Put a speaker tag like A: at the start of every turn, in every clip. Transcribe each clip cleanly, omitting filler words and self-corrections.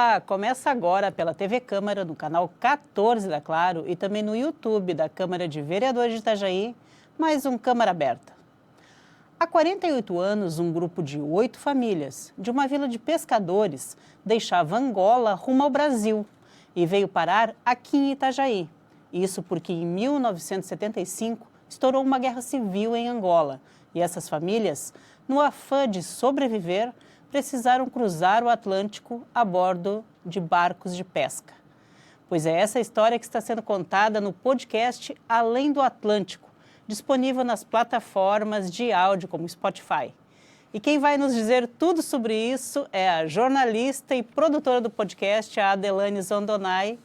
A: Olá! Começa agora pela TV Câmara, no canal 14 da Claro e também no YouTube da Câmara de Vereadores de Itajaí, mais um Câmara Aberta. Há 48 anos, um grupo de 8 famílias, de uma vila de pescadores, deixava Angola rumo ao Brasil e veio parar aqui em Itajaí. Isso porque em 1975 estourou uma guerra civil em Angola e essas famílias, no afã de sobreviver, precisaram cruzar o Atlântico a bordo de barcos de pesca. Pois é essa história que está sendo contada no podcast Além do Atlântico, disponível nas plataformas de áudio como Spotify. E quem vai nos dizer tudo sobre isso é a jornalista e produtora do podcast, a Adelane Zondonai,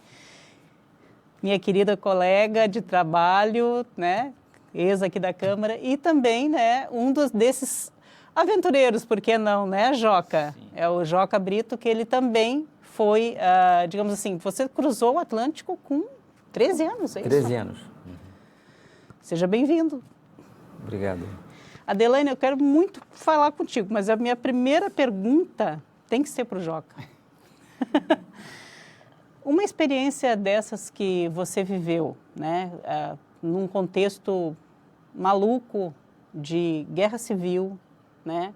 A: minha querida colega de trabalho, né, ex aqui da Câmara, e também, né, desses aventureiros, por que não, né, Joca? Sim. É o Joca Brito, que ele também foi, digamos assim, você cruzou o Atlântico com 13 anos, é isso?
B: 13 anos.
A: Seja bem-vindo.
B: Obrigado.
A: Adelane, eu quero muito falar contigo, mas a minha primeira pergunta tem que ser para o Joca. Uma experiência dessas que você viveu, né, num contexto maluco de guerra civil, né,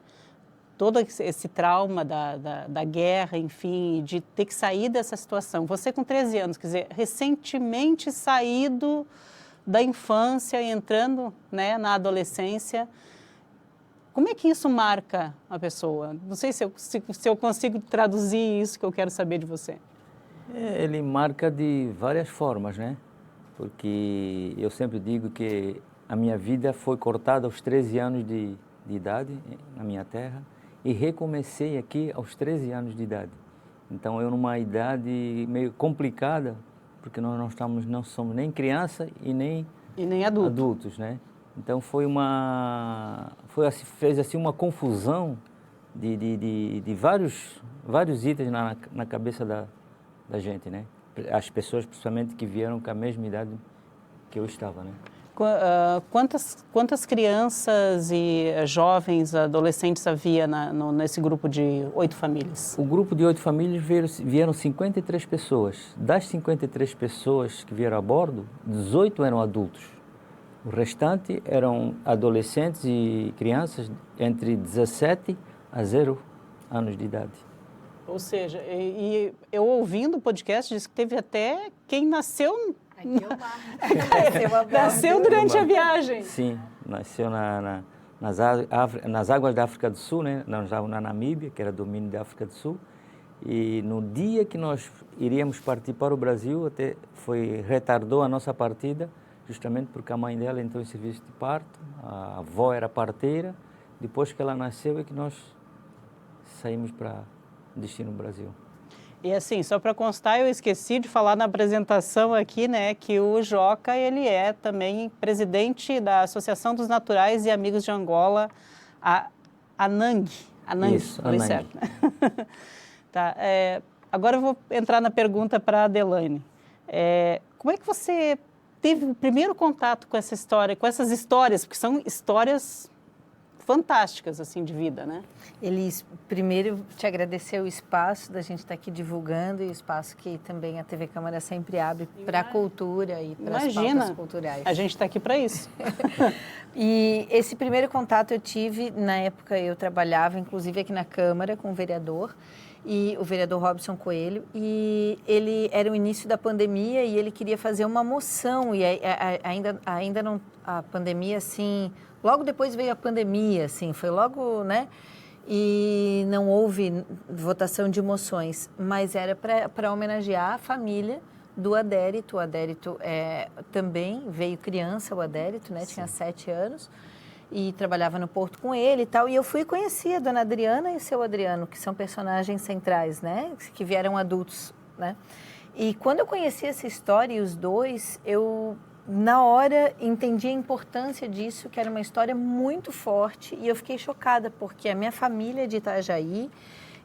A: todo esse trauma da guerra, enfim, de ter que sair dessa situação. Você com 13 anos, quer dizer, recentemente saído da infância e entrando, né, na adolescência, como é que isso marca a pessoa? Não sei se eu consigo traduzir isso que eu quero saber de você.
B: Ele marca de várias formas, né? Porque eu sempre digo que a minha vida foi cortada aos 13 anos de idade na minha terra e recomecei aqui aos 13 anos de idade. Então eu numa idade meio complicada, porque nós não somos nem criança e nem adultos, né? Então fez assim uma confusão de vários itens na cabeça da gente, né? As pessoas, principalmente, que vieram com a mesma idade que eu estava, né?
A: Quantas crianças e jovens, adolescentes havia nesse grupo de 8 famílias?
B: O grupo de 8 famílias vieram 53 pessoas. Das 53 pessoas que vieram a bordo, 18 eram adultos. O restante eram adolescentes e crianças entre 17 a 0 anos de idade.
A: Ou seja, e eu ouvindo o podcast, disse que teve até quem nasceu... Nasceu durante a viagem.
B: Sim, nasceu nas águas da África do Sul, né? Nós estávamos na Namíbia, que era domínio da África do Sul, e no dia que nós iríamos partir para o Brasil, até retardou a nossa partida, justamente porque a mãe dela entrou em serviço de parto, a avó era parteira, depois que ela nasceu é que nós saímos para destino Brasil.
A: E assim, só para constar, eu esqueci de falar na apresentação aqui, né, que o Joca, ele é também presidente da Associação dos Naturais e Amigos de Angola, a ANANG.
B: Isso,
A: falei
B: ANANG.
A: Certo. Tá, agora eu vou entrar na pergunta para a Adelane. Como é que você teve o primeiro contato com essa história, com essas histórias, porque são histórias fantásticas, assim, de vida, né?
C: Elis, primeiro te agradecer o espaço da gente estar aqui divulgando e o espaço que também a TV Câmara sempre abre para a cultura e para as pautas culturais.
A: A gente está aqui para isso.
C: E esse primeiro contato eu tive, na época eu trabalhava, inclusive aqui na Câmara, com o vereador Robson Coelho, e ele era o início da pandemia e ele queria fazer uma moção, e ainda não, a pandemia, assim, logo depois veio a pandemia, assim, foi logo, né? E não houve votação de moções, mas era para homenagear a família do Adérito. O Adérito também veio criança, o Adérito, né? Sim. Tinha 7 anos e trabalhava no porto com ele e tal. E eu fui conhecer a dona Adriana e o seu Adriano, que são personagens centrais, né? Que vieram adultos, né? E quando eu conheci essa história e os dois, eu, na hora, entendi a importância disso, que era uma história muito forte, e eu fiquei chocada, porque a minha família é de Itajaí,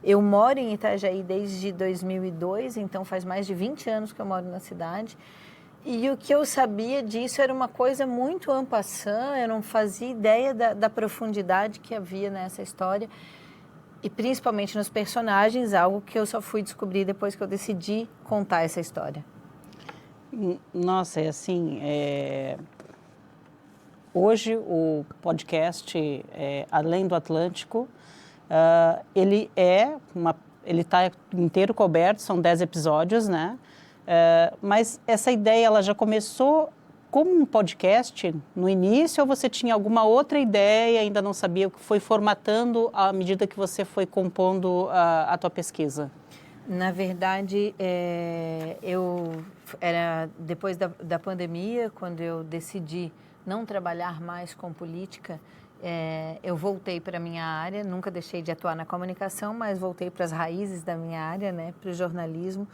C: eu moro em Itajaí desde 2002, então faz mais de 20 anos que eu moro na cidade, e o que eu sabia disso era uma coisa muito en passant, eu não fazia ideia da profundidade que havia nessa história. e principalmente nos personagens, algo que eu só fui descobrir depois que eu decidi contar essa história.
A: Nossa, hoje o podcast Além do Atlântico, ele está inteiro coberto, são 10 episódios, né? Mas essa ideia, ela já começou como um podcast no início, ou você tinha alguma outra ideia, ainda não sabia, o que foi formatando à medida que você foi compondo a tua pesquisa?
C: Na verdade, era depois da pandemia, quando eu decidi não trabalhar mais com política, eu voltei para a minha área, nunca deixei de atuar na comunicação, mas voltei para as raízes da minha área, né, para o jornalismo.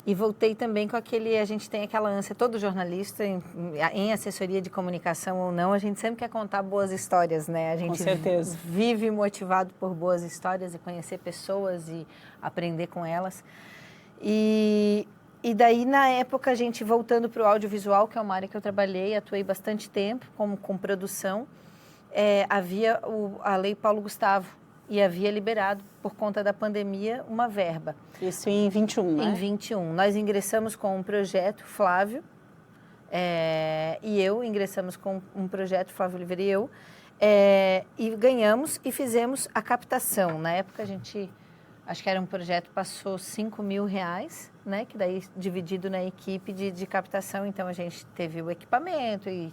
C: E voltei também com a gente tem aquela ânsia, todo jornalista, em assessoria de comunicação ou não, a gente sempre quer contar boas histórias, né? A gente
A: com certeza.
C: Vive motivado por boas histórias e conhecer pessoas e aprender com elas. E daí, na época, a gente voltando para o audiovisual, que é uma área que eu trabalhei, atuei bastante tempo com produção, havia a Lei Paulo Gustavo, e havia liberado, por conta da pandemia, uma verba.
A: Isso em 21, né?
C: Em 21. Nós ingressamos com um projeto, Flávio, e eu ingressamos com um projeto, Flávio Oliveira e eu, e ganhamos e fizemos a captação. Na época, a gente, acho que era um projeto, passou R$5.000, né? Que daí, dividido na equipe de captação, então a gente teve o equipamento e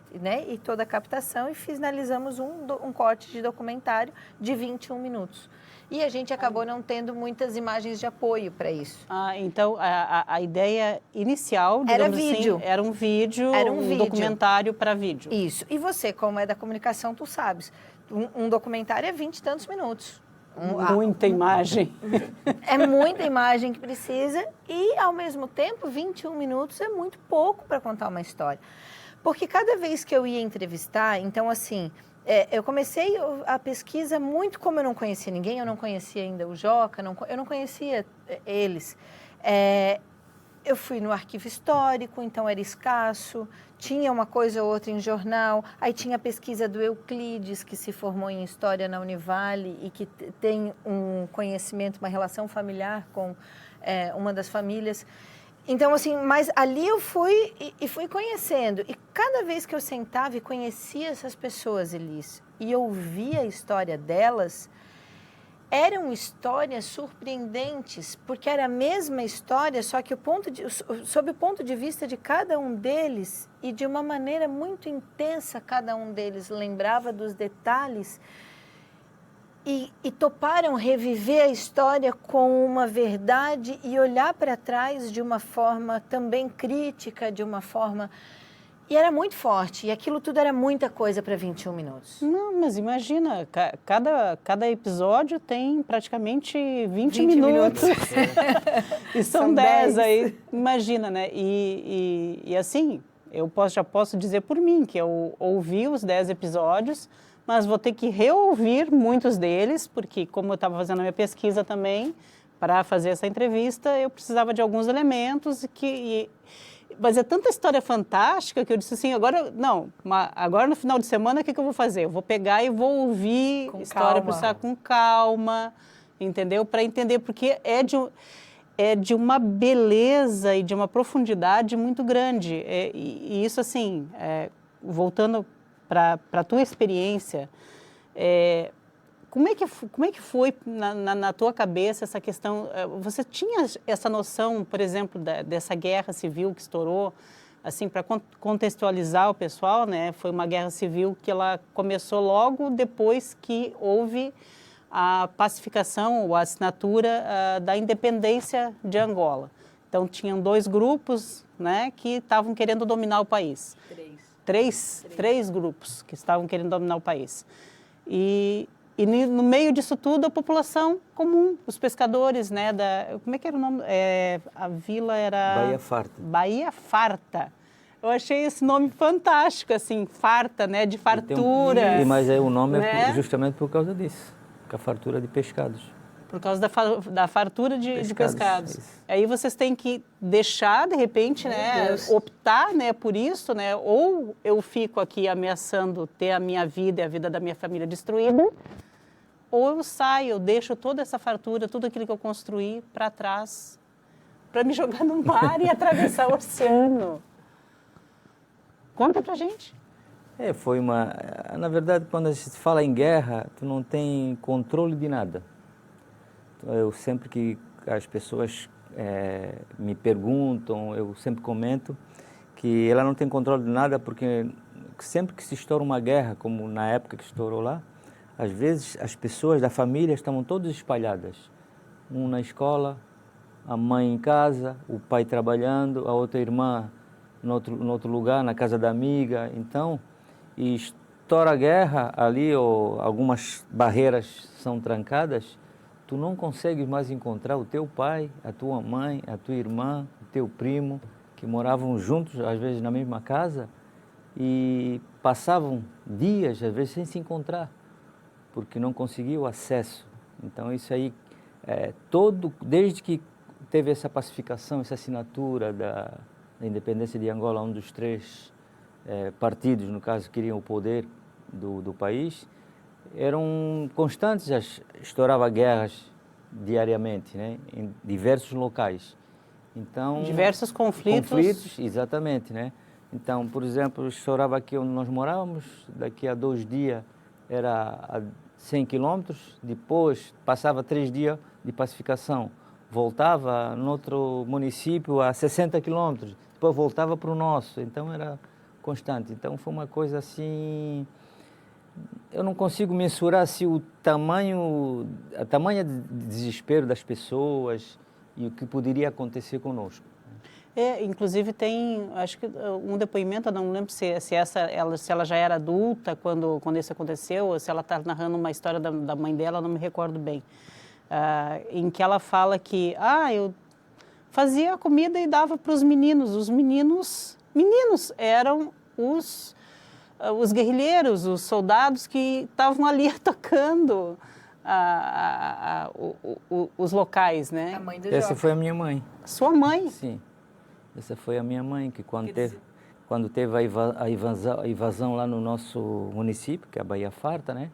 C: toda a captação e finalizamos um corte de documentário de 21 minutos. E a gente acabou não tendo muitas imagens de apoio para isso.
A: Então, a ideia inicial,
C: era
A: digamos
C: vídeo.
A: Assim, era um vídeo, documentário para vídeo.
C: Isso. E você, como é da comunicação, tu sabes, um documentário é 20 e tantos minutos.
A: Muita imagem.
C: É muita imagem que precisa e, ao mesmo tempo, 21 minutos é muito pouco para contar uma história. Porque cada vez que eu ia entrevistar, então, assim, eu comecei a pesquisa muito como eu não conhecia ninguém, eu não conhecia ainda o Joca, eu não conhecia eles. Eu fui no arquivo histórico, então era escasso, tinha uma coisa ou outra em jornal, aí tinha a pesquisa do Euclides, que se formou em História na Univale e que tem um conhecimento, uma relação familiar com uma das famílias. Então, assim, mas ali eu fui e fui conhecendo. E cada vez que eu sentava e conhecia essas pessoas, Elis, e ouvia a história delas, eram histórias surpreendentes, porque era a mesma história, só que sob o ponto de vista de cada um deles, e de uma maneira muito intensa, cada um deles lembrava dos detalhes e toparam reviver a história com uma verdade e olhar para trás de uma forma também crítica, de uma forma... E era muito forte, e aquilo tudo era muita coisa para 21 minutos.
A: Não, mas imagina, cada episódio tem praticamente 20 minutos. E são 10 aí, imagina, né? E assim, já posso dizer por mim, que eu ouvi os 10 episódios, mas vou ter que reouvir muitos deles, porque como eu estava fazendo a minha pesquisa também, para fazer essa entrevista, eu precisava de alguns elementos mas é tanta história fantástica que eu disse assim, agora no final de semana, o que eu vou fazer? Eu vou pegar e vou ouvir história com calma, entendeu? Para entender, porque é de uma beleza e de uma profundidade muito grande. E isso, assim, voltando para a tua experiência, como é que foi na tua cabeça essa questão? Você tinha essa noção, por exemplo, dessa guerra civil que estourou, assim, para contextualizar o pessoal, né? Foi uma guerra civil que ela começou logo depois que houve a pacificação ou a assinatura da independência de Angola. Então, tinham 2 grupos, né, que estavam querendo dominar o país. Três grupos que estavam querendo dominar o país. E no meio disso tudo, a população comum, os pescadores, né, como é que era o nome? A vila era...
B: Bahia Farta.
A: Bahia Farta. Eu achei esse nome fantástico, assim, farta, né, de fartura.
B: Mas o nome
A: né?
B: É justamente por causa disso, que a fartura de pescados.
A: Por causa da fartura de pescados. Aí vocês têm que deixar, de repente, né, optar, né, por isso, né, ou eu fico aqui ameaçando ter a minha vida e a vida da minha família destruída, ou eu saio, eu deixo toda essa fartura, tudo aquilo que eu construí para trás, para me jogar no mar e atravessar o oceano. Conta pra gente.
B: Na verdade, quando a gente fala em guerra, tu não tem controle de nada. Eu sempre que as pessoas me perguntam, eu sempre comento que ela não tem controle de nada, porque sempre que se estoura uma guerra, como na época que estourou lá, às vezes as pessoas da família estavam todas espalhadas. Um na escola, a mãe em casa, o pai trabalhando, a outra irmã no outro lugar, na casa da amiga. Então, e estoura a guerra ali, ou algumas barreiras são trancadas, tu não consegues mais encontrar o teu pai, a tua mãe, a tua irmã, o teu primo, que moravam juntos, às vezes na mesma casa, e passavam dias, às vezes, sem se encontrar, porque não conseguiam acesso. Então, isso aí, desde que teve essa pacificação, essa assinatura da independência de Angola, um dos três partidos, no caso, queriam o poder do país, eram constantes, estourava guerras diariamente, né, em diversos locais. Então,
A: diversos conflitos.
B: Conflitos, exatamente, né? Então, por exemplo, estourava aqui onde nós morávamos, daqui a 2 dias era a 100 quilômetros, depois passava 3 dias de pacificação, voltava no outro município a 60 quilômetros, depois voltava para o nosso, então era constante. Então foi uma coisa assim, eu não consigo mensurar se a tamanha de desespero das pessoas e o que poderia acontecer conosco.
A: Inclusive tem, acho que um depoimento, eu não lembro se ela já era adulta quando isso aconteceu, ou se ela está narrando uma história da mãe dela, não me recordo bem, em que ela fala que, eu fazia comida e dava para os meninos eram os guerrilheiros, os soldados que estavam ali atacando os locais, né?
C: A mãe do
B: Essa
C: Joca.
B: foi a minha mãe.
A: Sua mãe?
B: Sim, essa foi a minha mãe, que quando teve a invasão lá no nosso município, que é a Baía Farta, né?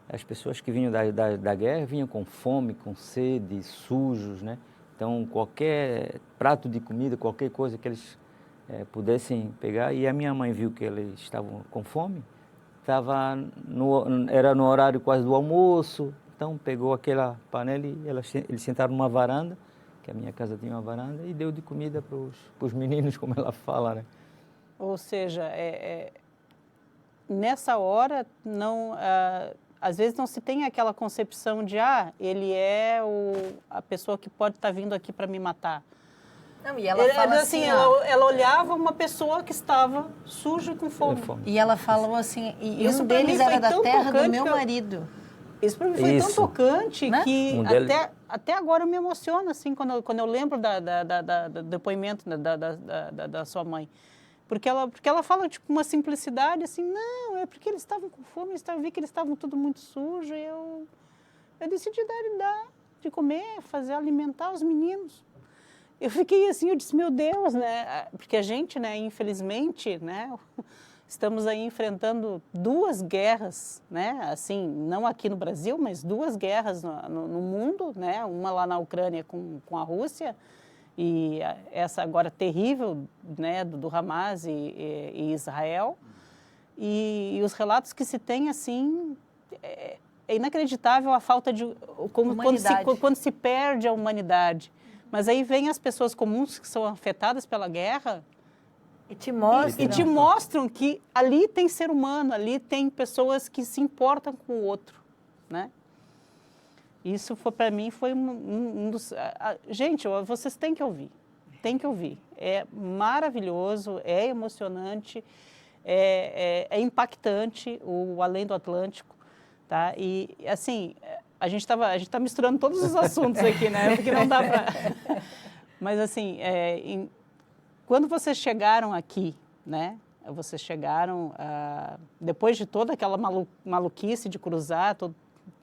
B: As pessoas que vinham da guerra vinham com fome, com sede, sujos, né? Então, qualquer prato de comida, qualquer coisa que eles pudessem pegar, e a minha mãe viu que eles estavam com fome, era no horário quase do almoço, então pegou aquela panela e eles sentaram numa varanda, que a minha casa tinha uma varanda, e deu de comida para os meninos, como ela fala, né?
A: Ou seja, nessa hora, às vezes não se tem aquela concepção de, ele é a pessoa que pode estar vindo aqui para me matar.
C: Não, e ela fala assim,
A: ela olhava uma pessoa que estava suja e com fome.
C: E ela falou assim, e
A: isso
C: um deles era da terra do meu
A: que
C: marido.
A: Isso para mim foi tão tocante, né? Que até agora eu me emociono, assim, quando eu lembro do depoimento da sua mãe. Porque ela fala com uma simplicidade, assim, não, é porque eles estavam com fome, eu vi que eles estavam tudo muito sujo, e eu decidi dar de comer, alimentar os meninos. Eu fiquei assim, eu disse, meu Deus, né? Porque a gente, né, infelizmente, né, estamos aí enfrentando 2 guerras, né? Assim, não aqui no Brasil, mas 2 guerras no mundo, né? Uma lá na Ucrânia com a Rússia, e essa agora terrível, né, do Hamas e Israel. E os relatos que se tem, assim, é inacreditável a falta de... Quando se perde a humanidade. Mas aí vem as pessoas comuns que são afetadas pela guerra
C: e te mostram
A: que ali tem ser humano, ali tem pessoas que se importam com o outro, né? Isso para mim foi um dos... Gente, vocês têm que ouvir, É maravilhoso, é emocionante, é impactante o Além do Atlântico, tá? E assim... A gente tá misturando todos os assuntos aqui, né? Porque não dá para... Mas, assim, quando vocês chegaram aqui, né? Vocês chegaram, depois de toda aquela maluquice de cruzar,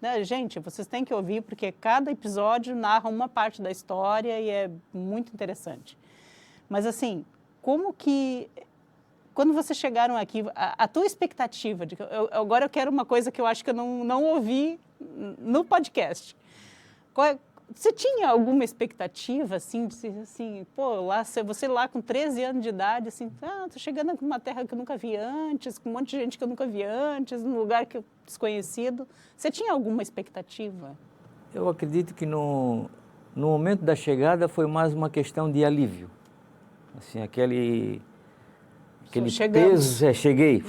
A: né? Gente, vocês têm que ouvir, porque cada episódio narra uma parte da história e é muito interessante. Mas, assim, como que quando vocês chegaram aqui, a tua expectativa, agora eu quero uma coisa que eu acho que eu não ouvi no podcast. Você tinha alguma expectativa, assim, de ser assim, pô, você lá com 13 anos de idade, assim, tô chegando numa terra que eu nunca vi antes, com um monte de gente que eu nunca vi antes, num lugar que desconhecido. Você tinha alguma expectativa?
B: Eu acredito que no momento da chegada foi mais uma questão de alívio. Assim, aquele peso, cheguei.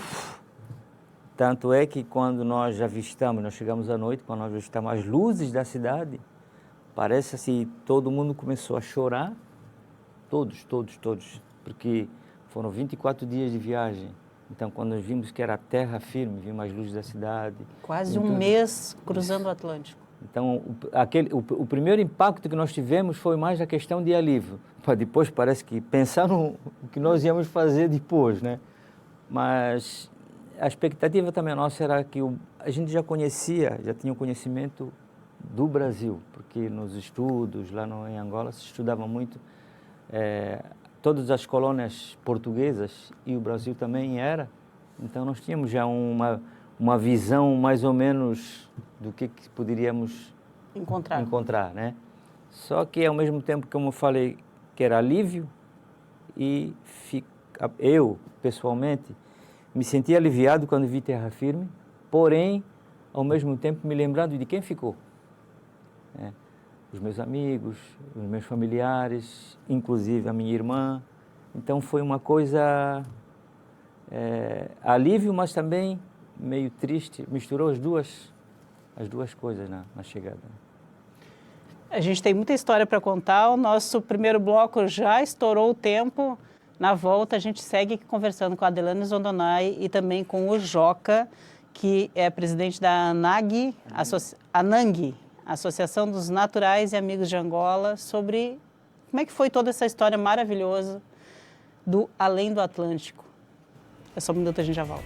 B: Tanto é que quando nós avistamos, nós chegamos à noite, quando nós avistamos as luzes da cidade, parece assim, todo mundo começou a chorar, todos, porque foram 24 dias de viagem. Então, quando nós vimos que era terra firme, vimos as luzes da cidade.
A: Quase um mês cruzando o Atlântico.
B: Então, o primeiro impacto que nós tivemos foi mais a questão de alívio. Depois parece que pensar no que nós íamos fazer depois, né? Mas a expectativa também nossa era que a gente já tinha o conhecimento do Brasil, porque nos estudos lá em Angola se estudava muito todas as colônias portuguesas e o Brasil também era. Então, nós tínhamos já uma visão mais ou menos do que poderíamos encontrar, né? Só que ao mesmo tempo, como eu falei, que era alívio, e eu, pessoalmente, me senti aliviado quando vi terra firme, porém, ao mesmo tempo, me lembrando de quem ficou. Os meus amigos, os meus familiares, inclusive a minha irmã. Então, foi uma coisa alívio, mas também meio triste, misturou as duas coisas na chegada.
A: A gente tem muita história para contar, o nosso primeiro bloco já estourou o tempo. Na volta, a gente segue aqui conversando com a Delaney Zondonai e também com o Joca, que é presidente da ANAG, Associação dos Naturais e Amigos de Angola, sobre como é que foi toda essa história maravilhosa do Além do Atlântico. É só um minuto, a gente já volta.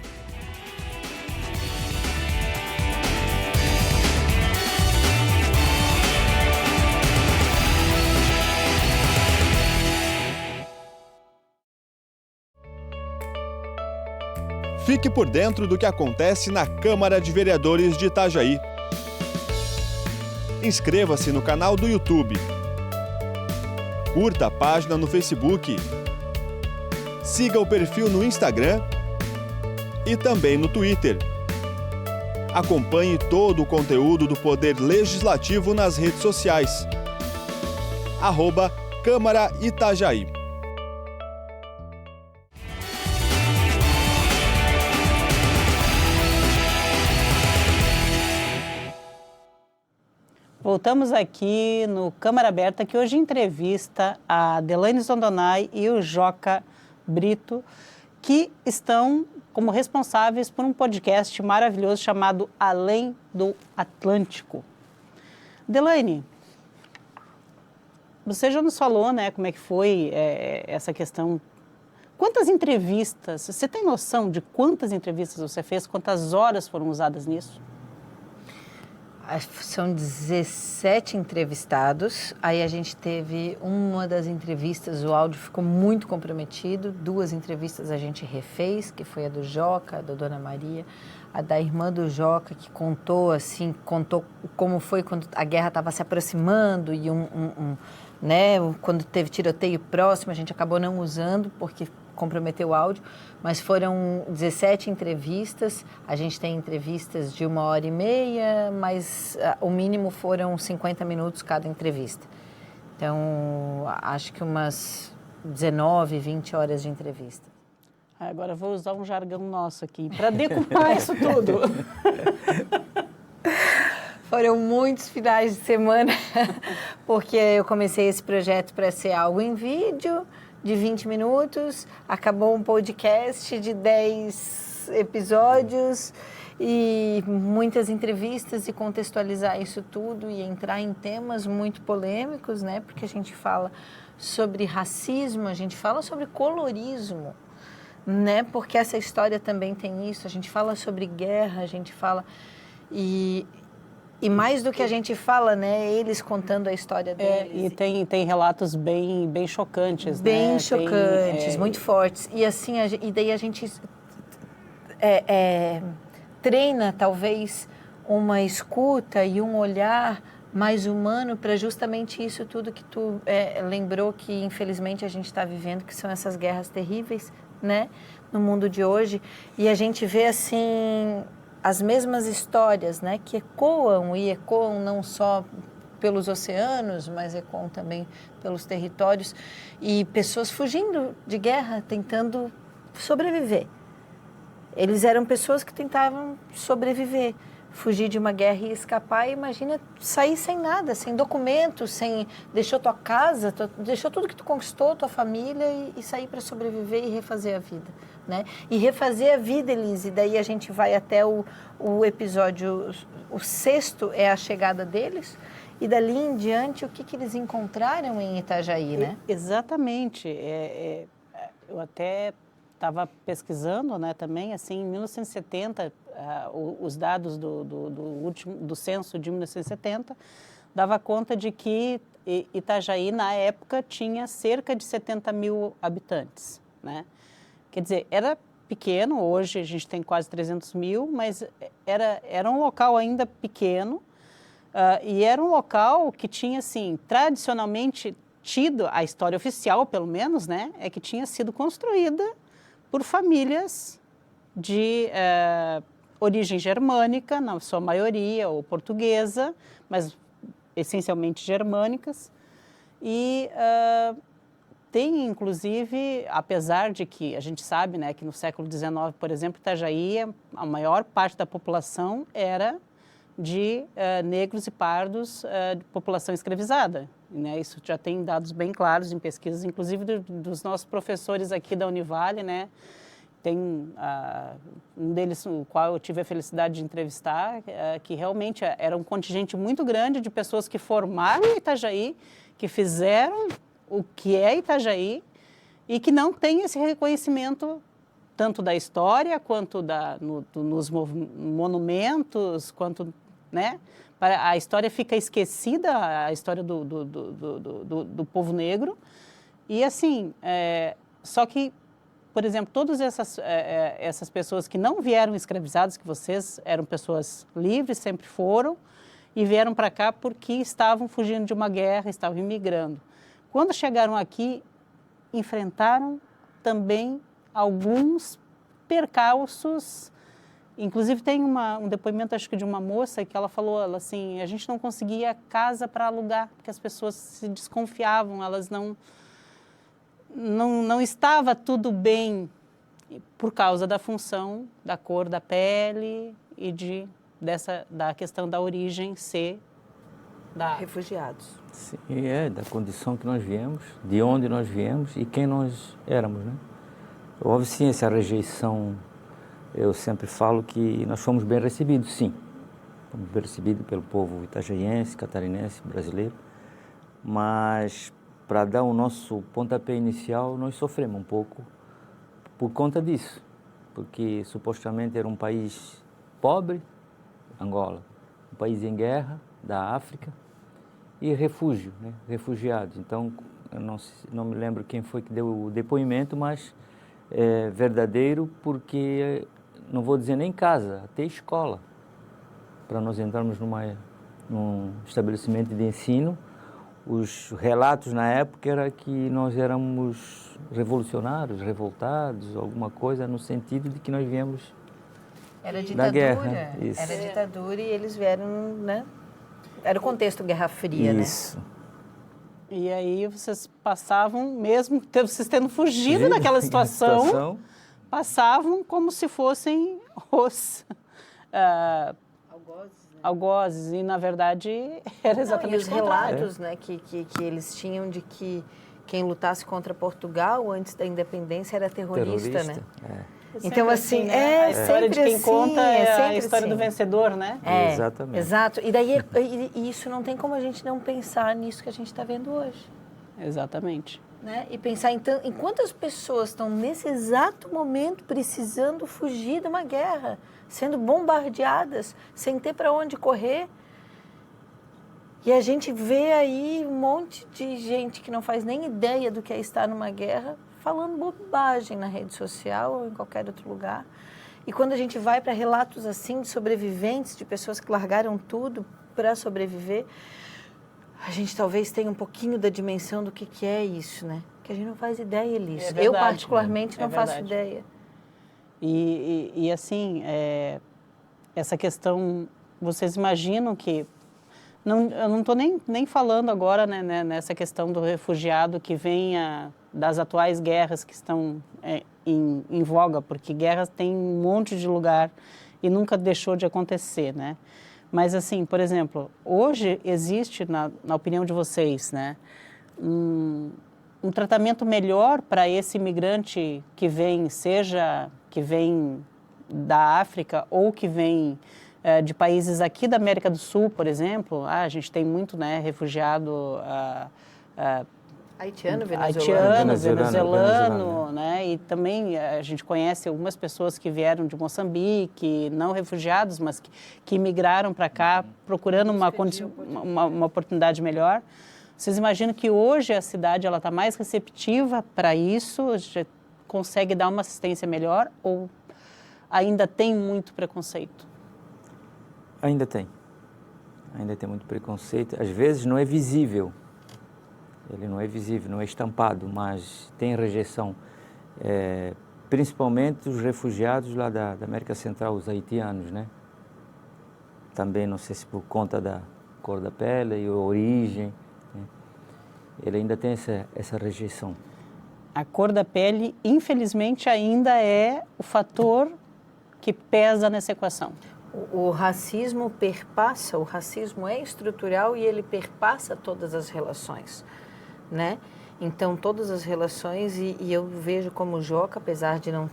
D: Fique por dentro do que acontece na Câmara de Vereadores de Itajaí. Inscreva-se no canal do YouTube. Curta a página no Facebook. Siga o perfil no Instagram e também no Twitter. Acompanhe todo o conteúdo do Poder Legislativo nas redes sociais. @Câmara Itajaí.
A: Voltamos aqui no Câmara Aberta, que hoje entrevista a Delaney Zondonai e o Joca Brito, que estão como responsáveis por um podcast maravilhoso chamado Além do Atlântico. Delaney, você já nos falou, né, como é que foi essa questão. Quantas entrevistas, você tem noção de quantas entrevistas você fez, quantas horas foram usadas nisso?
C: São 17 entrevistados, aí a gente teve uma das entrevistas, o áudio ficou muito comprometido, 2 entrevistas a gente refez, que foi a do Joca, da Dona Maria, a da irmã do Joca, que contou como foi quando a guerra estava se aproximando e né, quando teve tiroteio próximo, a gente acabou não usando, porque comprometeu o áudio, mas foram 17 entrevistas, a gente tem entrevistas de 1h30, mas o mínimo foram 50 minutos cada entrevista. Então, acho que umas 19, 20 horas de entrevista.
A: Agora vou usar um jargão nosso aqui, para decupar isso tudo.
C: Foram muitos finais de semana, porque eu comecei esse projeto para ser algo em vídeo, de 20 minutos, acabou um podcast de 10 episódios e muitas entrevistas e contextualizar isso tudo e entrar em temas muito polêmicos, né? Porque a gente fala sobre racismo, a gente fala sobre colorismo, né? Porque essa história também tem isso, a gente fala sobre guerra, a gente fala... E E mais do que a gente fala, né? Eles contando a história deles.
A: E tem relatos bem chocantes,
C: bem
A: né?
C: chocantes, muito fortes. E assim, e daí a gente treina talvez uma escuta e um olhar mais humano para justamente isso tudo que tu lembrou que infelizmente a gente está vivendo, que são essas guerras terríveis, né? No mundo de hoje. E a gente vê assim as mesmas histórias, né, que ecoam não só pelos oceanos, mas ecoam também pelos territórios e pessoas fugindo de guerra, tentando sobreviver. Eles eram pessoas que tentavam sobreviver, fugir de uma guerra e escapar. E imagina sair sem nada, sem documentos, deixou tua casa, deixou tudo que tu conquistou, tua família e sair para sobreviver e refazer a vida. Né? E refazer a vida, Elise, daí a gente vai até o episódio, o 6º é a chegada deles, e dali em diante o que eles encontraram em Itajaí, né?
A: Exatamente. Eu até estava pesquisando, né, também, assim, em 1970, os dados do censo de 1970, dava conta de que Itajaí, na época, tinha cerca de 70 mil habitantes, né? Quer dizer, era pequeno, hoje a gente tem quase 300 mil, mas era um local ainda pequeno e era um local que tinha, assim, tradicionalmente tido, a história oficial, pelo menos, né, é que tinha sido construída por famílias de origem germânica, na sua maioria, ou portuguesa, mas essencialmente germânicas, e tem, inclusive, apesar de que a gente sabe, né, que no século XIX, por exemplo, Itajaí, a maior parte da população era de negros e pardos, de população escravizada. Né? Isso já tem dados bem claros em pesquisas, inclusive dos nossos professores aqui da Univale, né? Tem um deles, o qual eu tive a felicidade de entrevistar, que realmente era um contingente muito grande de pessoas que formaram Itajaí, que fizeram o que é Itajaí e que não tem esse reconhecimento tanto da história quanto nos monumentos, quanto, né? A história fica esquecida, a história do povo negro. E assim, só que, por exemplo, todas essas pessoas que não vieram escravizadas, que vocês eram pessoas livres, sempre foram, e vieram para cá porque estavam fugindo de uma guerra, estavam imigrando. Quando chegaram aqui, enfrentaram também alguns percalços. Inclusive tem um depoimento, acho que de uma moça, que ela falou assim, a gente não conseguia casa para alugar, porque as pessoas se desconfiavam, elas não estava tudo bem por causa da função, da cor da pele e da questão da origem ser
C: refugiados.
B: Sim, da condição que nós viemos, de onde nós viemos e quem nós éramos, né? Houve sim essa rejeição. Eu sempre falo que nós fomos bem recebidos, sim. Fomos bem recebidos pelo povo itajaiense, catarinense, brasileiro. Mas, para dar o nosso pontapé inicial, nós sofremos um pouco por conta disso. Porque, supostamente, era um país pobre, Angola, um país em guerra, da África, e refúgio, né? Refugiados. Então, eu não me lembro quem foi que deu o depoimento, mas é verdadeiro porque, não vou dizer nem casa, até escola. Para nós entrarmos num estabelecimento de ensino, os relatos na época era que nós éramos revolucionários, revoltados, alguma coisa no sentido de que nós viemos da guerra. Isso.
C: Era ditadura e eles vieram, né? Era o contexto Guerra Fria,
B: Isso.
C: né?
A: E aí vocês passavam, mesmo vocês tendo fugido daquela situação, passavam como se fossem os algozes. E, na verdade, era exatamente
C: os relatos, né, que eles tinham de que quem lutasse contra Portugal antes da independência era terrorista, né? Então, assim,
A: né? A história de quem conta é a história
C: assim.
A: Do vencedor, né?
B: Exatamente.
C: Exato. E daí, isso não tem como a gente não pensar nisso que a gente está vendo hoje.
A: Exatamente.
C: Né? E pensar em quantas pessoas estão nesse exato momento precisando fugir de uma guerra, sendo bombardeadas, sem ter para onde correr. E a gente vê aí um monte de gente que não faz nem ideia do que é estar numa guerra, falando bobagem na rede social ou em qualquer outro lugar. E quando a gente vai para relatos assim de sobreviventes, de pessoas que largaram tudo para sobreviver, a gente talvez tenha um pouquinho da dimensão do que é isso, né? Que a gente não faz ideia, Elis.
A: É verdade,
C: eu, particularmente, não faço
A: verdade.
C: ideia.
A: E assim, essa questão, vocês imaginam que... eu não estou nem falando agora, né, nessa questão do refugiado que vem das atuais guerras que estão em voga, porque guerras tem um monte de lugar e nunca deixou de acontecer, né? Mas assim, por exemplo, hoje existe, na opinião de vocês, né, um tratamento melhor para esse imigrante que vem, seja que vem da África ou que vem de países aqui da América do Sul, por exemplo. A gente tem muito, né, refugiado
C: Haitiano,
A: venezuelano, né? E também a gente conhece algumas pessoas que vieram de Moçambique, não refugiados, mas que migraram para cá procurando uma oportunidade melhor. Vocês imaginam que hoje a cidade ela está mais receptiva para isso? Já consegue dar uma assistência melhor ou ainda tem muito preconceito?
B: Ainda tem muito preconceito. Às vezes não é visível. Ele não é visível, não é estampado, mas tem rejeição. Principalmente os refugiados lá da América Central, os haitianos, né? Também, não sei se por conta da cor da pele e a origem, né? Ele ainda tem essa rejeição.
A: A cor da pele, infelizmente, ainda é o fator que pesa nessa equação.
C: O racismo perpassa, o racismo é estrutural e ele perpassa todas as relações, né? Então, todas as relações, e eu vejo como Joca, apesar de não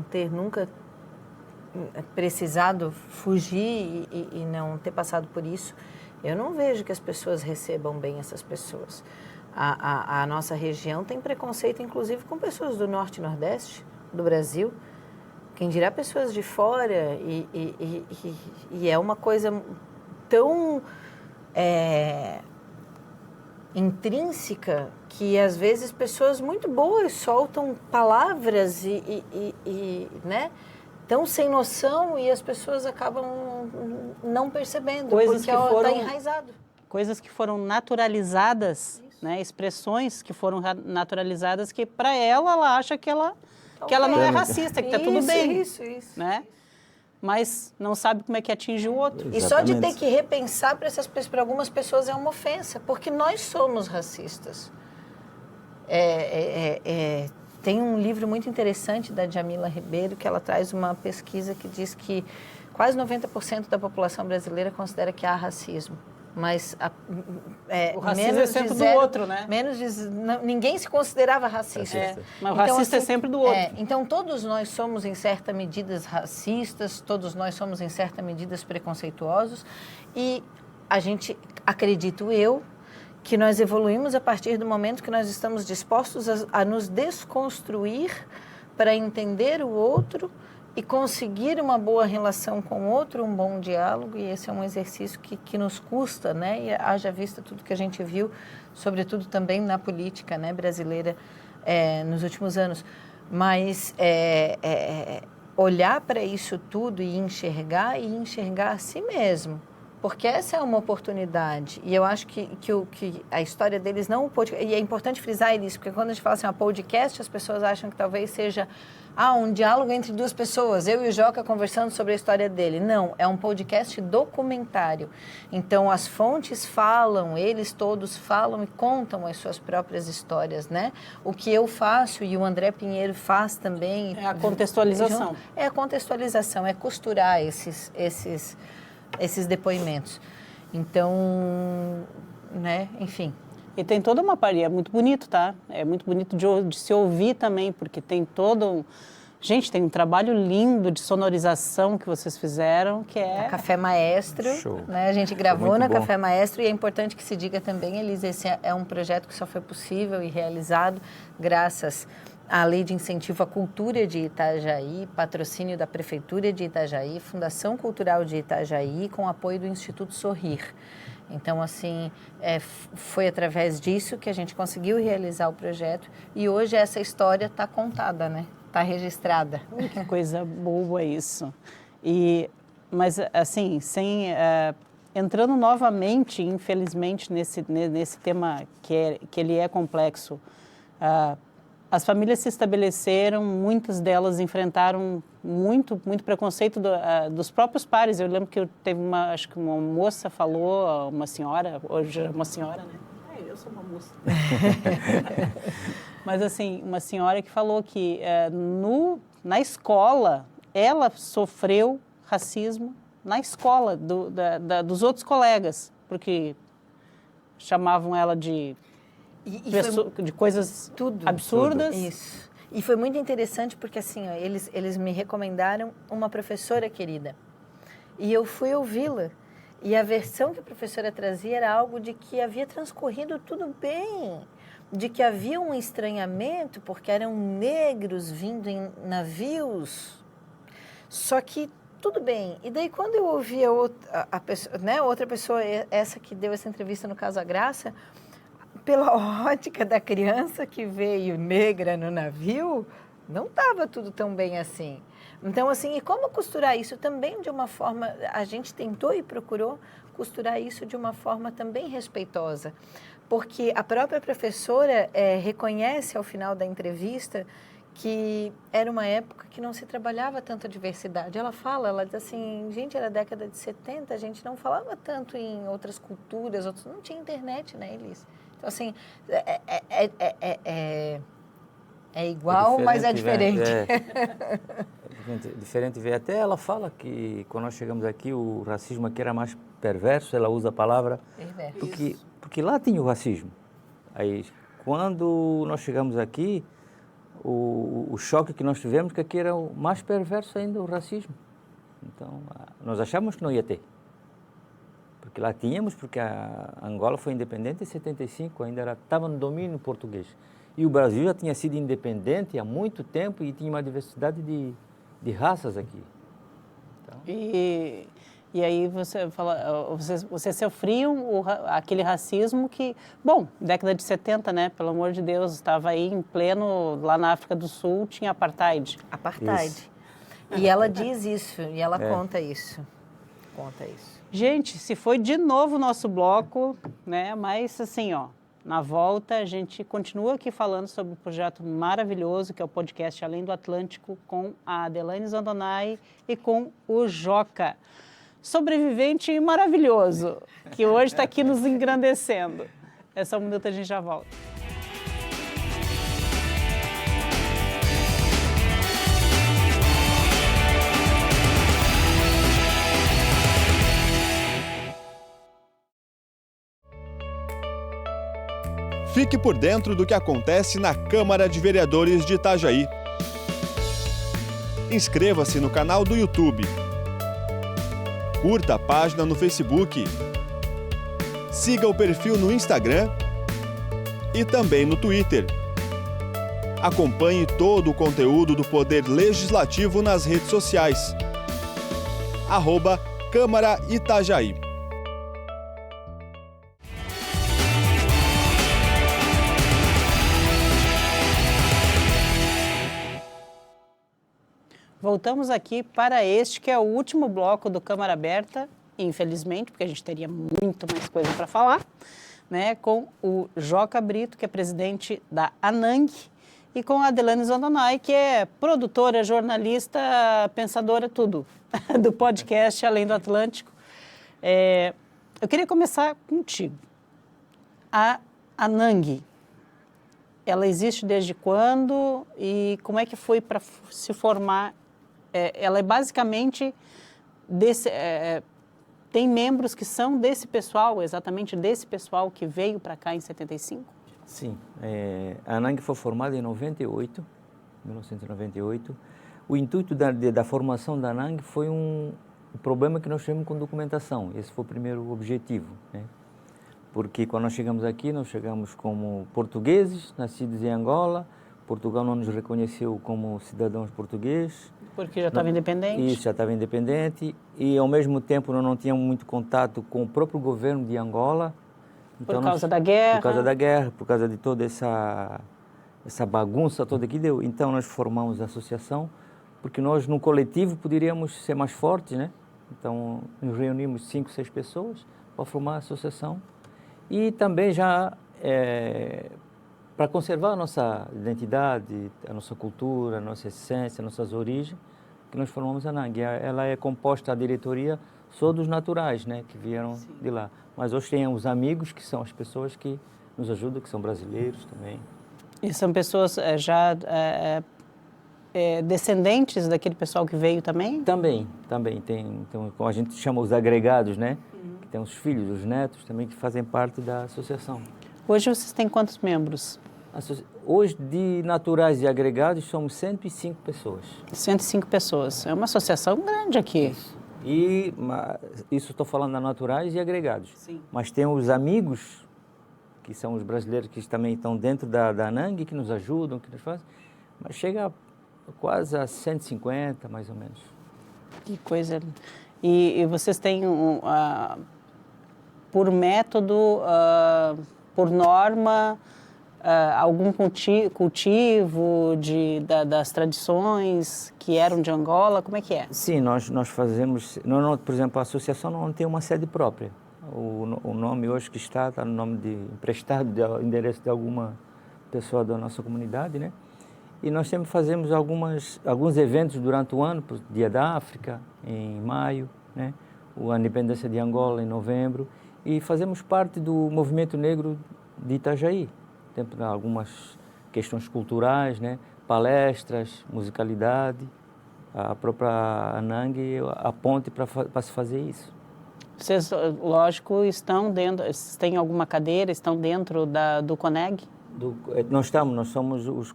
C: ter nunca precisado fugir e não ter passado por isso, eu não vejo que as pessoas recebam bem essas pessoas. A nossa região tem preconceito, inclusive, com pessoas do Norte e Nordeste do Brasil. Quem dirá pessoas de fora, e é uma coisa tão intrínseca que às vezes pessoas muito boas soltam palavras né, tão sem noção e as pessoas acabam não percebendo,
A: coisas
C: porque ela está enraizado.
A: Coisas que foram naturalizadas, né, expressões que foram naturalizadas que para ela acha que ela não é racista, que está tudo bem.
C: Isso.
A: Né? Mas não sabe como é que atinge o outro.
C: E só de ter que repensar para algumas pessoas é uma ofensa, porque nós somos racistas. Tem um livro muito interessante da Djamila Ribeiro, que ela traz uma pesquisa que diz que quase 90% da população brasileira considera que há racismo. Mas
A: o racismo é sempre do outro, né?
C: Ninguém se considerava racista.
A: Mas o racista é sempre do outro.
C: Então, todos nós somos, em certa medida, racistas, todos nós somos, em certa medida, preconceituosos. E a gente, acredito eu, que nós evoluímos a partir do momento que nós estamos dispostos a nos desconstruir para entender o outro e conseguir uma boa relação com o outro, um bom diálogo, e esse é um exercício que nos custa, né? E haja vista tudo que a gente viu, sobretudo também na política, né, brasileira nos últimos anos. Mas olhar para isso tudo e enxergar a si mesmo, porque essa é uma oportunidade. E eu acho que a história deles não... E é importante frisar isso, porque quando a gente fala assim, podcast, as pessoas acham que talvez seja um diálogo entre duas pessoas, eu e o Joca conversando sobre a história dele. Não, é um podcast documentário. Então, as fontes falam, eles todos falam e contam as suas próprias histórias, né? O que eu faço e o André Pinheiro faz também...
A: É a contextualização.
C: É a contextualização, é costurar esses depoimentos. Então, né, enfim.
A: E tem toda uma parte, é muito bonito, tá? É muito bonito de se ouvir também, porque tem todo Gente, tem um trabalho lindo de sonorização que vocês fizeram, que é...
C: Café Maestro.
B: Show.
C: Né? A gente gravou na
B: bom.
C: Café Maestro e é importante que se diga também, Elisa, esse é um projeto que só foi possível e realizado graças a Lei de Incentivo à Cultura de Itajaí, patrocínio da Prefeitura de Itajaí, Fundação Cultural de Itajaí, com apoio do Instituto Sorrir. Então, assim, foi através disso que a gente conseguiu realizar o projeto e hoje essa história está contada, né? Está registrada.
A: Que coisa boa isso. Mas, assim, entrando novamente, infelizmente, nesse tema que ele é complexo, as famílias se estabeleceram, muitas delas enfrentaram muito preconceito dos próprios pares. Eu lembro que acho que uma moça falou, uma senhora, hoje é uma senhora, né? Eu sou uma moça. Mas, assim, uma senhora que falou que na escola, ela sofreu racismo na escola dos outros colegas, porque chamavam ela de coisas absurdas.
C: Isso. E foi muito interessante porque, assim, ó, eles me recomendaram uma professora querida. E eu fui ouvi-la. E a versão que a professora trazia era algo de que havia transcorrido tudo bem, de que havia um estranhamento porque eram negros vindo em navios. Só que tudo bem. E daí, quando eu ouvi outra pessoa, essa que deu essa entrevista, no caso a Graça, pela ótica da criança que veio negra no navio, não estava tudo tão bem assim. Então, assim, e como costurar isso também de uma forma... A gente tentou e procurou costurar isso de uma forma também respeitosa. Porque a própria professora reconhece ao final da entrevista que era uma época que não se trabalhava tanto a diversidade. Ela diz assim, gente, era a década de 70, a gente não falava tanto em outras culturas, não tinha internet, né, Elis? Então, assim, é igual, mas é diferente.
B: Diferente ver. Até ela fala que quando nós chegamos aqui, o racismo aqui era mais perverso, ela usa a palavra... Perverso. Porque lá tinha o racismo. Aí, quando nós chegamos aqui, o choque que nós tivemos, que aqui era o mais perverso ainda, o racismo. Então, nós achávamos que não ia ter. Porque lá tínhamos, porque a Angola foi independente em 75, ainda estava no domínio português. E o Brasil já tinha sido independente há muito tempo e tinha uma diversidade de raças aqui. Então...
A: E aí vocês sofriam aquele racismo que, bom, década de 70, né? Pelo amor de Deus, estava aí em pleno, lá na África do Sul, tinha apartheid.
C: Apartheid. E ela diz isso, e ela conta isso. Conta isso.
A: Gente, se foi de novo o nosso bloco, né? Mas assim, ó, na volta a gente continua aqui falando sobre o projeto maravilhoso que é o podcast Além do Atlântico com a Adelaine Zandonai e com o Joca, sobrevivente maravilhoso, que hoje está aqui nos engrandecendo. É só um minuto, a gente já volta.
D: Fique por dentro do que acontece na Câmara de Vereadores de Itajaí. Inscreva-se no canal do YouTube. Curta a página no Facebook. Siga o perfil no Instagram e também no Twitter. Acompanhe todo o conteúdo do Poder Legislativo nas redes sociais. @Câmara Itajaí.
A: Voltamos aqui para este que é o último bloco do Câmara Aberta, infelizmente, porque a gente teria muito mais coisa para falar, né, com o Joca Brito, que é presidente da ANANG, e com a Adelaine Zandonai, que é produtora, jornalista, pensadora, tudo, do podcast Além do Atlântico. Eu queria começar contigo. A ANANG, ela existe desde quando e como é que foi para se formar? Ela é basicamente tem membros que são desse pessoal, exatamente desse pessoal que veio para cá em 75?
B: Sim, a ANANG foi formada em 1998. O intuito da formação da ANANG foi um problema que nós tivemos com documentação. Esse foi o primeiro objetivo, né? Porque quando nós chegamos aqui, nós chegamos como portugueses, nascidos em Angola, Portugal não nos reconheceu como cidadãos portugueses.
A: Porque já estava independente?
B: Isso, já estava independente. E, ao mesmo tempo, nós não tínhamos muito contato com o próprio governo de Angola.
A: Por causa da guerra?
B: Por causa da guerra, por causa de toda essa bagunça toda que deu. Então, nós formamos a associação, porque nós, no coletivo, poderíamos ser mais fortes, né? Então, nos reunimos 5, 6 pessoas para formar a associação. E também já para conservar a nossa identidade, a nossa cultura, a nossa essência, nossas origens, que nós formamos a NANG. Ela é composta, a diretoria, só dos naturais, né, que vieram de lá. Mas hoje tem os amigos, que são as pessoas que nos ajudam, que são brasileiros também.
A: E são pessoas já descendentes daquele pessoal que veio também?
B: Também. Então, como a gente chama os agregados, né? Que tem os filhos, os netos também, que fazem parte da associação.
A: Hoje vocês têm quantos membros?
B: Hoje, de naturais e agregados, somos 105 pessoas.
A: 105 pessoas. É uma associação grande aqui.
B: Isso estou falando de naturais e agregados.
A: Sim.
B: Mas tem os amigos, que são os brasileiros que também estão dentro da NANG, que nos ajudam, que nos fazem. Mas chega quase a 150, mais ou menos.
A: Que coisa. E vocês têm, por método, por norma, algum cultivo das tradições que eram de Angola? Como é que é?
B: Sim, nós fazemos... por exemplo, a associação não tem uma sede própria. O nome hoje que está no nome emprestado, de endereço de alguma pessoa da nossa comunidade, né? E nós sempre fazemos alguns eventos durante o ano, Dia da África, em maio, né? A Independência de Angola, em novembro. E fazemos parte do movimento negro de Itajaí. Temos algumas questões culturais, né? Palestras, musicalidade. A própria ANANG, a ponte para se fazer isso.
A: Vocês, lógico, estão dentro... Vocês têm alguma cadeira, estão dentro do CONEG?
B: Nós somos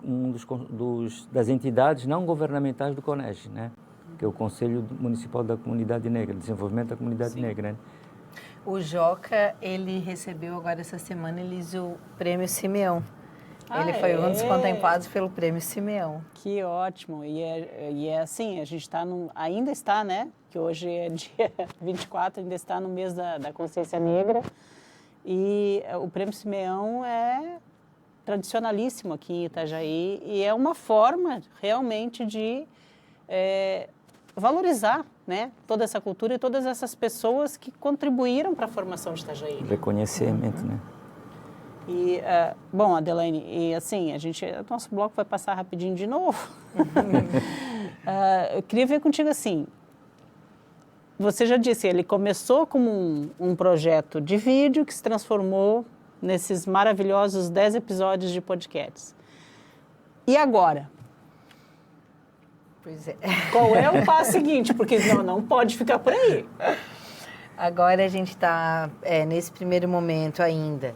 B: das entidades não governamentais do CONEG, né? Que é o Conselho Municipal da Comunidade Negra, Desenvolvimento da Comunidade Negra. Né?
C: O Joca, ele recebeu agora essa semana, o Prêmio Simeão. Ele foi um dos contemplados pelo Prêmio Simeão.
A: Que ótimo. E é assim, a gente ainda está, né? Que hoje é dia 24, ainda está no mês da consciência negra. E o Prêmio Simeão é tradicionalíssimo aqui em Itajaí e é uma forma realmente de valorizar, né, toda essa cultura e todas essas pessoas que contribuíram para a formação de Itajaí.
B: Reconhecimento, né?
A: E, bom, Adelaine, e assim, o nosso bloco vai passar rapidinho de novo. Eu queria ver contigo assim, você já disse, ele começou como um projeto de vídeo que se transformou nesses maravilhosos 10 episódios de podcasts. E agora?
C: Pois é.
A: Qual é o passo seguinte? Porque não pode ficar por aí.
C: Agora a gente está, nesse primeiro momento ainda,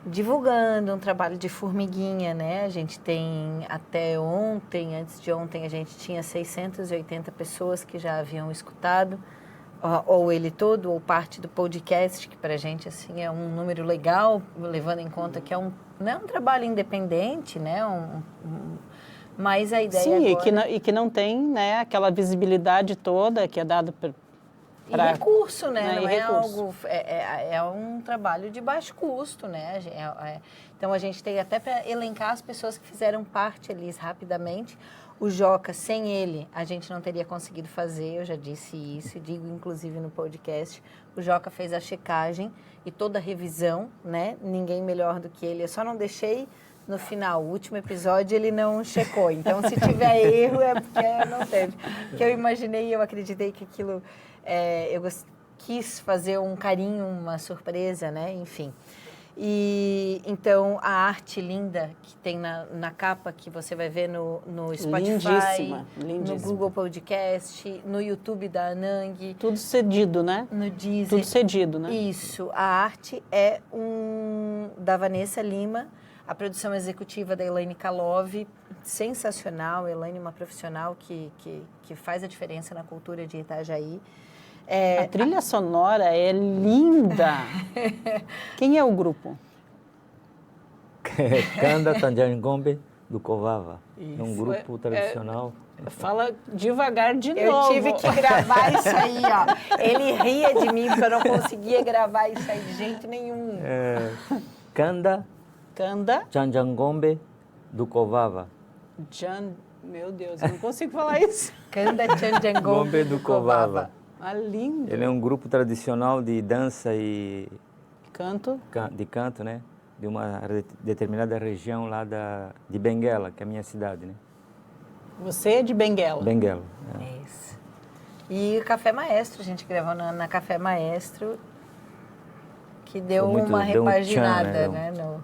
C: divulgando um trabalho de formiguinha, né? A gente tem até ontem, antes de ontem, a gente tinha 680 pessoas que já haviam escutado, ou ele todo, ou parte do podcast, que para a gente assim, é um número legal, levando em conta que não é um trabalho independente, né? Mas a ideia agora...
A: e que não tem, né, aquela visibilidade toda que é dada
C: E recurso, né? Não é
A: recurso.
C: algo... É um trabalho de baixo custo, né? Então, a gente tem até para elencar as pessoas que fizeram parte ali rapidamente. O Joca, sem ele, a gente não teria conseguido fazer, eu já disse isso, digo inclusive no podcast. O Joca fez a checagem e toda a revisão, né? Ninguém melhor do que ele. Eu só não deixei no final, o último episódio ele não checou. Então, se tiver erro, é porque não teve. Porque eu imaginei, eu acreditei que aquilo... eu quis fazer um carinho, uma surpresa, né? Enfim. E então a arte linda que tem na capa que você vai ver no Spotify,
A: lindíssima.
C: No Google Podcast, no YouTube da ANANG.
A: Tudo cedido, né?
C: No Deezer.
A: Tudo cedido, né?
C: Isso. A arte é da Vanessa Lima, a produção executiva da Elaine Kalov, sensacional. Elaine é uma profissional que faz a diferença na cultura de Itajaí.
A: A trilha sonora é linda. Quem é o grupo?
B: Kanda Tanjangombe do Covava. É um grupo tradicional.
A: Fala devagar de
C: Eu
A: novo.
C: tive que gravar isso aí, ó. Ele ria de mim porque eu não conseguia gravar isso aí de jeito nenhum.
B: Kanda
A: Kanda,
B: Chanjangombe do Covava.
A: meu Deus, eu não consigo falar isso.
C: Kanda Chanjangombe
B: Gombe do Covava.
A: Ah, lindo.
B: Ele é um grupo tradicional de dança e
A: Canto.
B: de canto, né? De uma determinada região lá de Benguela, que é a minha cidade, né?
A: Você é de Benguela.
B: Benguela.
C: Isso. E o Café Maestro, a gente gravou na Café Maestro, que deu
B: Foi muito-
C: uma
B: deu um tchan,
C: repaginada,
B: né?
C: né?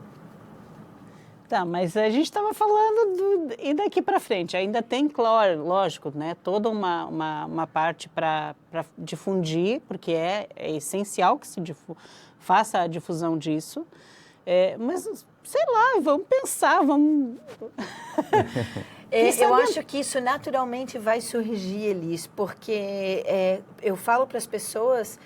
A: Tá, mas a gente estava falando e daqui para frente. Ainda tem, claro, lógico, né? Toda uma parte para difundir, porque é essencial que se faça a difusão disso. Mas, sei lá, vamos pensar, vamos...
C: Eu acho que isso naturalmente vai surgir, Elis, porque eu falo para as pessoas,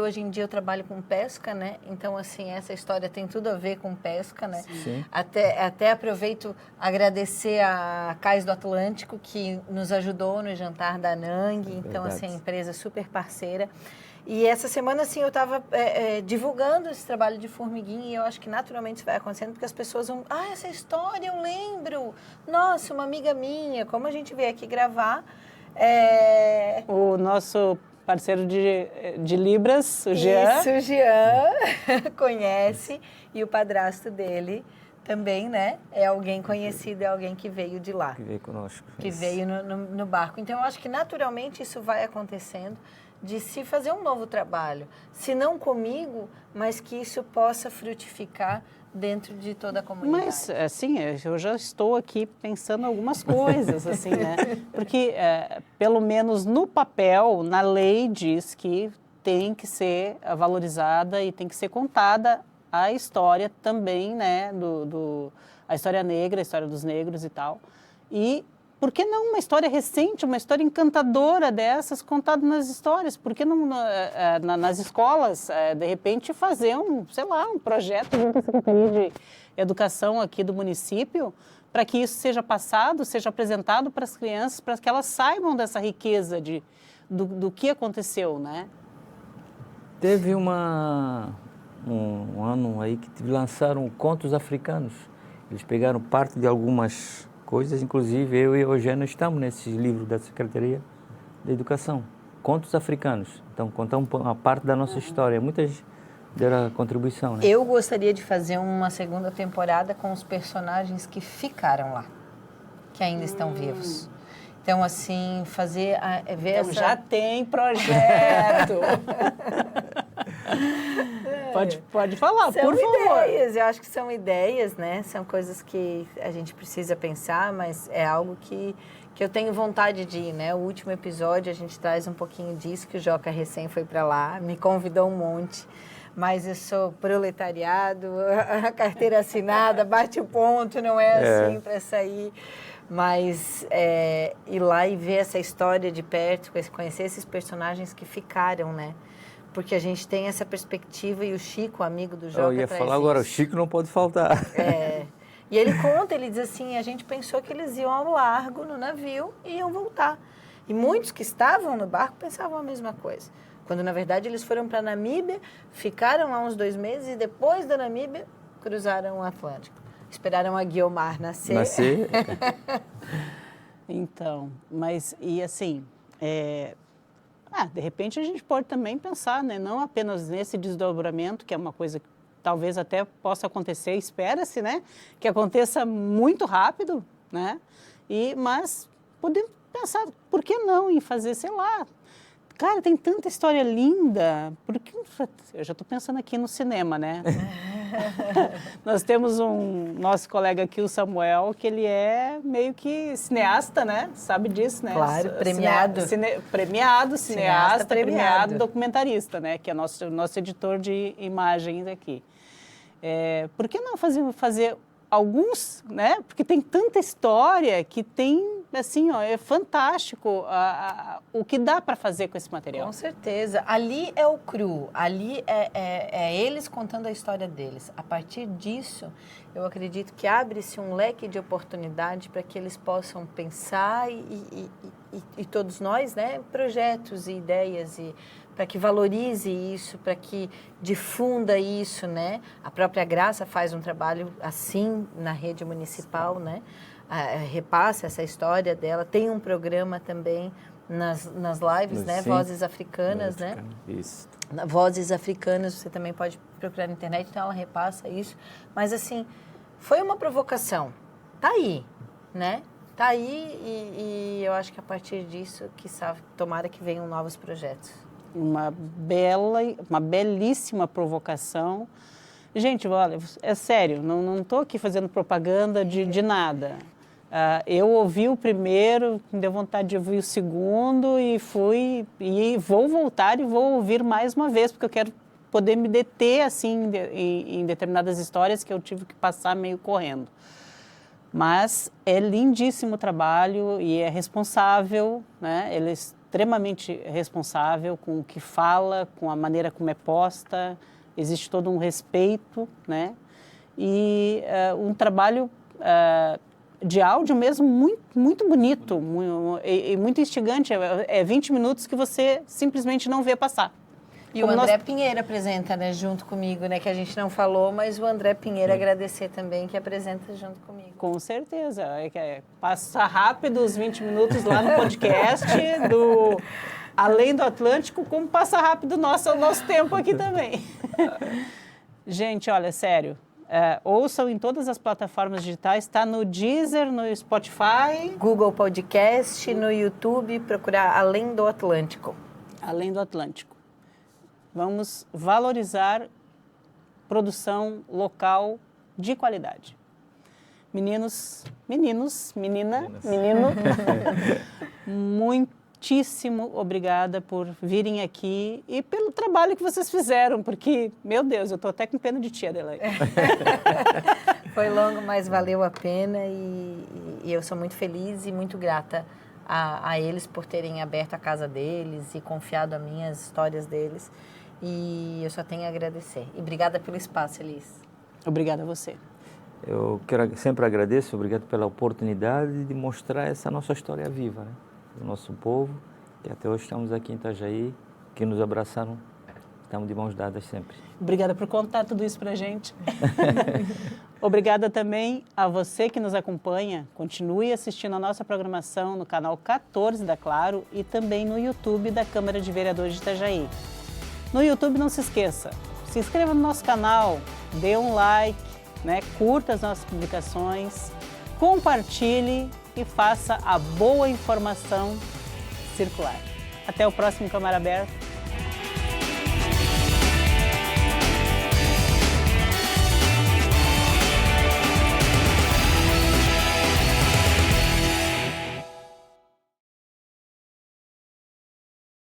C: hoje em dia eu trabalho com pesca, né? Então, assim, essa história tem tudo a ver com pesca, né?
B: Sim.
C: Até aproveito agradecer a Cais do Atlântico, que nos ajudou no jantar da Nang, então,
B: Verdade.
C: assim, empresa super parceira. E essa semana, assim, eu estava divulgando esse trabalho de formiguinha e eu acho que naturalmente isso vai acontecendo porque as pessoas vão... Ah, essa história eu lembro! Nossa, uma amiga minha, como a gente veio aqui gravar...
A: O nosso parceiro de Libras, o Jean.
C: Isso, o Jean conhece e o padrasto dele também, né? É alguém conhecido, é alguém que veio de lá.
B: Que veio conosco.
C: Que
B: Isso.
C: veio no barco. Então, eu acho que naturalmente isso vai acontecendo de se fazer um novo trabalho. Se não comigo, mas que isso possa frutificar dentro de toda a comunidade.
A: Mas, assim, eu já estou aqui pensando algumas coisas, assim, né? Porque, pelo menos no papel, na lei, diz que tem que ser valorizada e tem que ser contada a história também, né? A história negra, a história dos negros e tal. E por que não uma história recente, uma história encantadora dessas contada nas histórias? Por que não nas escolas, de repente, fazer um projeto junto com a Secretaria de Educação aqui do município para que isso seja passado, seja apresentado para as crianças, para que elas saibam dessa riqueza do que aconteceu, né?
B: Teve um ano aí que lançaram contos africanos. Eles pegaram parte de algumas coisas, inclusive eu e o Eugênio estamos nesse livro da Secretaria de Educação. Contos africanos. Então, contar uma parte da nossa história. Muitas deram a contribuição, né?
C: Eu gostaria de fazer uma segunda temporada com os personagens que ficaram lá, que ainda estão vivos. Então, assim, ver
A: Então, já tem projeto. Pode falar,
C: São
A: por favor.
C: ideias, eu acho que são ideias, né? São coisas que a gente precisa pensar, mas é algo que eu tenho vontade de ir, né? O último episódio a gente traz um pouquinho disso, que o Joca recém foi para lá, me convidou um monte, mas eu sou proletariado, a carteira assinada, bate o ponto, não é assim para sair. Mas ir lá e ver essa história de perto, conhecer esses personagens que ficaram, né? Porque a gente tem essa perspectiva e o Chico, amigo do Joca,
B: Eu ia falar agora, o Chico não pode faltar.
C: E ele conta, ele diz assim, a gente pensou que eles iam ao largo no navio e iam voltar. E muitos que estavam no barco pensavam a mesma coisa. Quando, na verdade, eles foram para a Namíbia, ficaram lá uns 2 meses e depois da Namíbia cruzaram o Atlântico. Esperaram a Guiomar nascer.
A: Então, mas, e assim, de repente a gente pode também pensar, né, não apenas nesse desdobramento, que é uma coisa que talvez até possa acontecer, espera-se, né, que aconteça muito rápido, né, mas podemos pensar, por que não em fazer, sei lá, cara, tem tanta história linda, porque eu já estou pensando aqui no cinema, né? Nós temos nosso colega aqui, o Samuel, que ele é meio que cineasta, né? Sabe disso, né?
C: Claro, premiado.
A: Premiado, cineasta, premiado,
C: premiado.
A: documentarista, né? Que é nosso editor de imagens aqui. Por que não fazer alguns, né? Porque tem tanta história que tem, assim, ó, é fantástico o que dá para fazer com esse material.
C: Com certeza. Ali é o cru, ali é eles contando a história deles. A partir disso, eu acredito que abre-se um leque de oportunidade para que eles possam pensar e todos nós, né, projetos e ideias para que valorize isso, para que difunda isso, né? A própria Graça faz um trabalho assim na rede municipal, né? Repassa essa história dela. Tem um programa também nas lives, né?
B: Sim.
C: Vozes Africanas, né?
B: Isso.
C: Vozes Africanas, você também pode procurar na internet, então ela repassa isso. Mas assim, foi uma provocação. Tá aí, né? Tá aí e eu acho que a partir disso, tomara que venham novos projetos.
A: Uma belíssima provocação. Gente, olha, é sério, não estou aqui fazendo propaganda de nada. Eu ouvi o primeiro, me deu vontade de ouvir o segundo e vou voltar e vou ouvir mais uma vez, porque eu quero poder me deter assim em determinadas histórias que eu tive que passar meio correndo. Mas é lindíssimo o trabalho e é responsável, né? Ele é extremamente responsável com o que fala, com a maneira como é posta, existe todo um respeito, né? E um trabalho de áudio mesmo muito bonito e muito instigante. É 20 minutos que você simplesmente não vê passar.
C: E o André Pinheiro apresenta, né, junto comigo, né, que a gente não falou, mas o André Pinheiro agradecer também, que apresenta junto comigo.
A: Com certeza. Passa rápido os 20 minutos lá no podcast do Além do Atlântico, como passa rápido o nosso tempo aqui também. Gente, olha, sério, ouçam em todas as plataformas digitais, está no Deezer, no Spotify.
C: Google Podcast, no YouTube, procurar Além do Atlântico.
A: Além do Atlântico. Vamos valorizar produção local de qualidade. Menino, muitíssimo obrigada por virem aqui e pelo trabalho que vocês fizeram, porque, meu Deus, eu estou até com pena de ti, Adelaide.
C: Foi longo, mas valeu a pena e eu sou muito feliz e muito grata a eles por terem aberto a casa deles e confiado as minhas histórias deles. E eu só tenho a agradecer. E obrigada pelo espaço, Elis.
A: Obrigada a você.
B: Eu sempre agradeço, obrigado pela oportunidade de mostrar essa nossa história viva, né? Do nosso povo, que até hoje estamos aqui em Itajaí, que nos abraçaram, estamos de mãos dadas sempre.
A: Obrigada por contar tudo isso pra gente. Obrigada também a você que nos acompanha. Continue assistindo a nossa programação no canal 14 da Claro e também no YouTube da Câmara de Vereadores de Itajaí. No YouTube, não se esqueça, se inscreva no nosso canal, dê um like, né, curta as nossas publicações, compartilhe e faça a boa informação circular. Até o próximo Câmara Aberta.